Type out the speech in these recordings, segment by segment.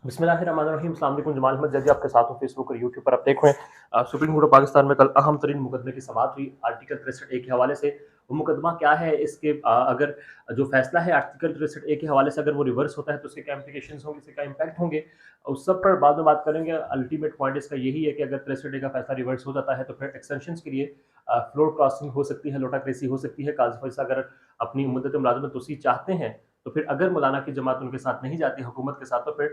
बिस्मिल्लाहिर्रहमानिर्रहीम। अस्सलाम वालेकुम। जमाल अहमद जैदी आपके साथ हूँ फेसबुक और यूट्यूब पर। आप देख रहे हैं सुप्रीम कोर्ट ऑफ पाकिस्तान में कल अहम तरीन मुकदमे की समाअत हुई आर्टिकल 63A के हवाले से। वो मुकदमा क्या है, इसके अगर जो फैसला है आर्टिकल 63A के हवाले से अगर वो रिवर्स होता है तो उसके क्या इम्प्लीकेशन होंगे, इसके क्या इम्पैक्ट होंगे, उस सब पर बाद में बात करेंगे। अल्टीमेट पॉइंट इसका यही है कि अगर 63A का फैसला रिवर्स हो जाता है तो फिर एक्सटेंशन के लिए फ्लोर क्रॉसिंग हो सकती है, लोटाक्रेसी हो सकती है। काजी फैसला अगर अपनी मुद्दत मुलाजमत तोसी चाहते हैं तो फिर अगर मौलाना की जमात उनके साथ नहीं जाती हुकूमत के साथ, तो फिर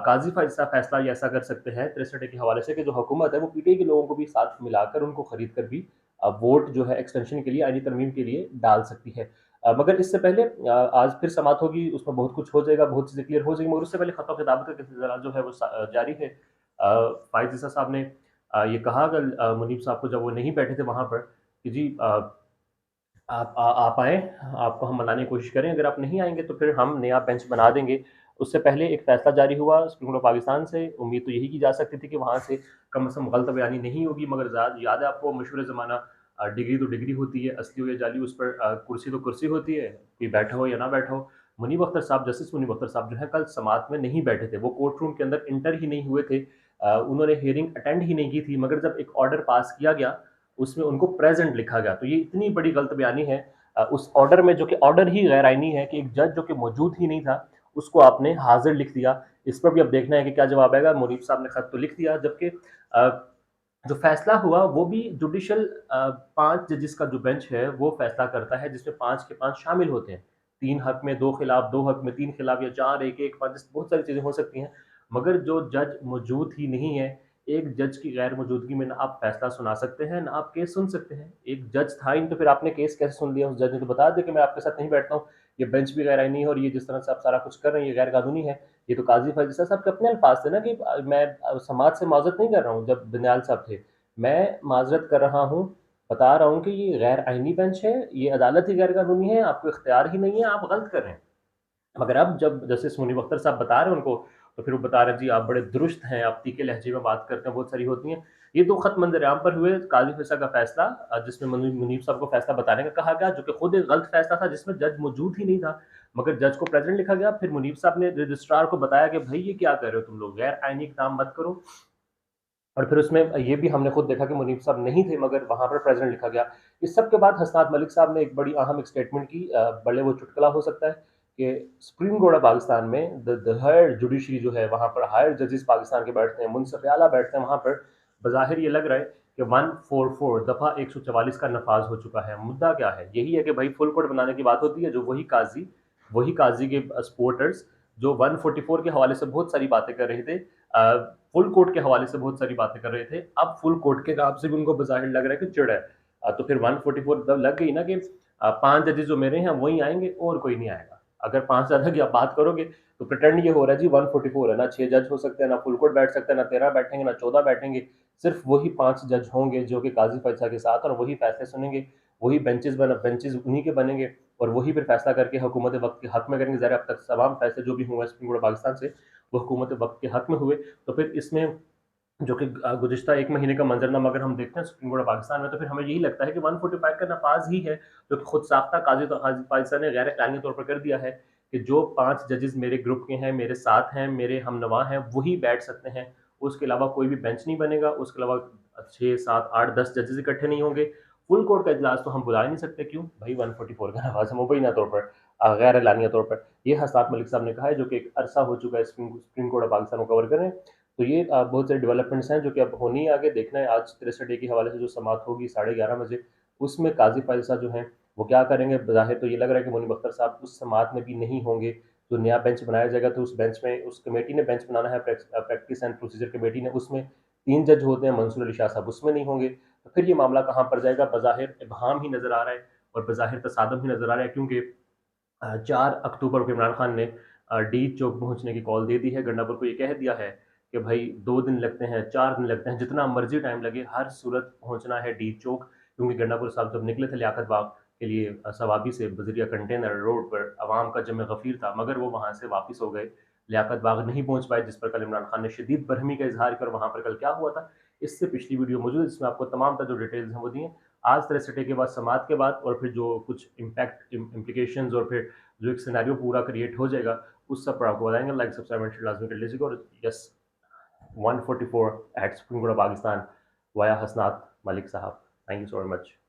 काजी फैसला फैसला ये ऐसा कर सकते हैं 63 के हवाले से कि जो हुकूमत है वो पीटीआई के लोगों को भी साथ मिलाकर उनको खरीद कर भी वोट जो है एक्सटेंशन के लिए, आईनी तरमीम के लिए डाल सकती है। मगर इससे पहले आज फिर समात होगी, उसमें बहुत कुछ हो जाएगा, बहुत चीज़ें क्लियर हो जाएंगी, मगर उससे पहले खत खिताबत का सिलसिला जो है वो जारी है। फाइज ईसा साहब ने ये कहा कल मुनीब साहब को जब वो नहीं बैठे थे वहाँ पर कि जी आप आएँ, आपको हम मनाने की कोशिश करें, अगर आप नहीं आएँगे तो फिर हम नया बेंच बना देंगे। उससे पहले एक फ़ैसला जारी हुआ सुप्रीम कोर्ट ऑफ पाकिस्तान से, उम्मीद तो यही की जा सकती थी कि वहाँ से कम से कम गलत बयानी नहीं होगी, मगर याद है आपको मशहूर ज़माना डिग्री तो डिग्री होती है, असली हो या जाली, उस पर कुर्सी तो कुर्सी होती है, कोई बैठा हो या ना बैठा हो। मुनीब अख्तर साहब, जस्टिस मुनीब अख्तर साहब जो है कल समाअत में नहीं बैठे थे, वो कोर्ट रूम के अंदर एंटर ही नहीं हुए थे। उन्होंने हियरिंग अटेंड ही नहीं की थी, मगर जब एक ऑर्डर पास किया गया उसमें उनको प्रेजेंट लिखा गया, तो ये इतनी बड़ी गलत बयानी है उस ऑर्डर में, जो कि ऑर्डर ही गैर आइनी है, कि एक जज जो कि मौजूद ही नहीं था उसको आपने हाजिर लिख दिया। इस पर भी अब देखना है कि क्या जवाब आएगा। मुनीब साहब ने खत तो लिख दिया, जबकि जो फैसला हुआ वो भी जुडिशल 5 जजेस का जो बेंच है वो फैसला करता है, जिसमें 5 के 5 शामिल होते हैं। 3 हक में 2 खिलाफ, 2 हक में 3 खिलाफ, या 4 1 1 5, बहुत सारी चीज़ें हो सकती हैं। मगर जो जज मौजूद ही नहीं है, एक जज की गैर मौजूदगी में ना आप फैसला सुना सकते हैं ना आप केस सुन सकते हैं। एक जज था ही नहीं तो फिर आपने केस कैसे सुन लिया? उस जज ने तो बता दिया कि मैं आपके साथ नहीं बैठता हूँ, ये बेंच भी गैर आइनी है और ये जिस तरह से आप सारा कुछ कर रहे हैं ये गैर कानूनी है। ये तो काजी फैजल साहब के अपने अल्फाज थे ना कि मैं समाज से माजरत नहीं कर रहा हूँ जब बनियाल साहब थे, मैं माजरत कर रहा हूँ, बता रहा हूँ कि ये गैर आइनी बेंच है, ये अदालत ही गैर कानूनी है, आपको इख्तियार ही नहीं है, आप गलत कर रहे हैं। मगर अब जब जस्टिस मुनीब अख्तर साहब बता रहे हैं उनको, तो फिर वो बता रहे हैं जी आप बड़े दुरुस्त हैं, आप तीखे लहजे में बात करते हैं, बहुत सारी होती हैं। ये 2 खत मंजर-ए-आम पर हुए। काज़ी फैसला का फैसला जिसमें मुनीब साहब को फैसला बताने का कहा गया, जो कि खुद एक गलत फैसला था जिसमें जज मौजूद ही नहीं था, मगर जज को प्रेज़ेंट लिखा गया। फिर मुनीब साहब ने रजिस्ट्रार को बताया कि भई ये क्या कर रहे हो तुम लोग, गैर आइनी काम मत करो। और फिर उसमें ये भी हमने खुद देखा कि मुनीब साहब नहीं थे, मगर वहाँ पर प्रेज़ेंट लिखा गया। इस सब के बाद हसनात मलिक साहब ने एक बड़ी अहम एक स्टेटमेंट की, भले वो चुटकुला हो सकता है, कि सुप्रीम कोर्ट ऑफ पाकिस्तान में द हायर जुडिशरी जो है, वहाँ पर हायर जजेस पाकिस्तान के बैठते हैं, मुंसिफ आला बैठते हैं, वहाँ पर बज़ाहिर ये लग रहा है कि 144 दफ़ा 144 का नफाज हो चुका है। मुद्दा क्या है? यही है कि भाई फुल कोर्ट बनाने की बात होती है, जो वही काजी के सपोर्टर्स जो 144 के हवाले से बहुत सारी बातें कर रहे थे, फुल कोर्ट के हवाले से बहुत सारी बातें कर रहे थे, अब फुल कोर्ट के नाम से भी उनको बज़ाहिर लग रहा है कि चिढ़ है। तो फिर 144 तब लग गई ना कि 5 जजेस जो मेरे हैं वही आएँगे और कोई नहीं आएगा। अगर 5 से ज़्यादा की आप बात करोगे तो प्रिटेंड ये हो रहा है जी 144 है, ना 6 जज हो सकते हैं, ना फुल कोर्ट बैठ सकता है, ना 13 बैठेंगे, ना 14 बैठेंगे। सिर्फ़ वही 5 जज होंगे जो कि काज़ी फैसला के साथ, और वही फैसले सुनेंगे, वही बेंचेज़ उन्हीं के बनेंगे और वही फिर फैसला करके हुकूमत वक़्त के हक़ में करेंगे। ज़ाहिर है अब तक तमाम फैसले जो भी हुए हैं सुप्रीम कोर्ट ऑफ पाकिस्तान से, वो हुकूमत वक़्त के हक़ में हुए। तो फिर इसमें जो कि गुज़िश्ता 1 महीने का मंज़रनामा अगर हम देखते हैं सुप्रीम कोर्ट ऑफ पाकिस्तान में, तो फिर हमें यही लगता है कि 145 का नफाज़ ही है, जो कि खुद साख्ता काज़ी पाकिस्तान ने गैर कानूनी तौर पर कर दिया है कि जो 5 जजेस मेरे ग्रुप के हैं, मेरे साथ हैं, मेरे हमनवा हैं, वही बैठ सकते हैं। उसके अलावा कोई भी बेंच नहीं बनेगा, उसके अलावा 6, 7, 8, 10 जजेस इकट्ठे नहीं होंगे। फुल कोर्ट का इजलास तो हम बुला ही नहीं सकते, क्यों? भई 144 का नफाज़ है, मुबैना तौर पर, गैर एलानिया तौर पर। ये हसनात मलिक साहब ने कहा है, जो कि एक अरसा हो चुका है सुप्रीम कोर्ट ऑफ पाकिस्तान को कवर कर रहे हैं। तो ये बहुत सारे डेवलपमेंट्स हैं जो कि अब होनी है, आगे देखना है। आज 63 डे के हवाले से जो समाअत होगी 11:30 बजे, उसमें काजी फाइल साहब जो हैं वो क्या करेंगे? बज़ाहिर तो ये लग रहा है कि मुनीब अख्तर साहब उस समाअत में भी नहीं होंगे। जो नया बेंच बनाया जाएगा तो उस बेंच में, उस कमेटी ने बेंच बनाना है, प्रैक्टिस एंड प्रोसीजर कमेटी ने, उसमें 3 जज होते हैं, मंसूर अली शाह साहब उसमें नहीं होंगे। तो फिर ये मामला कहाँ पर जाएगा? बज़ाहिर इब्हाम ही नज़र आ रहा है और बज़ाहिर तसादम ही नज़र आ रहा है, क्योंकि 4 अक्टूबर को इमरान खान ने डी चौक पहुँचने की कॉल दे दी है। गंडापुर को ये कह दिया है कि भाई 2 दिन लगते हैं, 4 दिन लगते हैं, जितना मर्ज़ी टाइम लगे, हर सूरत पहुँचना है डी चौक। क्योंकि गंडापुर साहब जब निकले थे लियाकत बाग के लिए सवाबी से बज़रिया कंटेनर रोड पर, अवाम का जम गफ़ीर था, मगर वो वहाँ से वापस हो गए, लियाकत बाग नहीं पहुँच पाए, जिस पर कल इमरान खान ने शदीद बरहमी का इज़हार किया। और वहाँ पर कल क्या हुआ था, इससे पिछली वीडियो मौजूद है, जिसमें आपको तमाम तर जो डिटेल्स हैं वो दी हैं। आज 63 के बाद, समाअत के बाद, और फिर जो कुछ इम्पैक्ट इम्प्लीकेशंस और फिर जो एक सिनेरियो पूरा क्रिएट हो जाएगा, उस सब पर आपको बताएंगे। लाइक सब्सक्राइब लाजमी कर लीजिएगा। और yes 144 at Supreme Court of Pakistan via Hasnat Malik साहब। Thank you so much.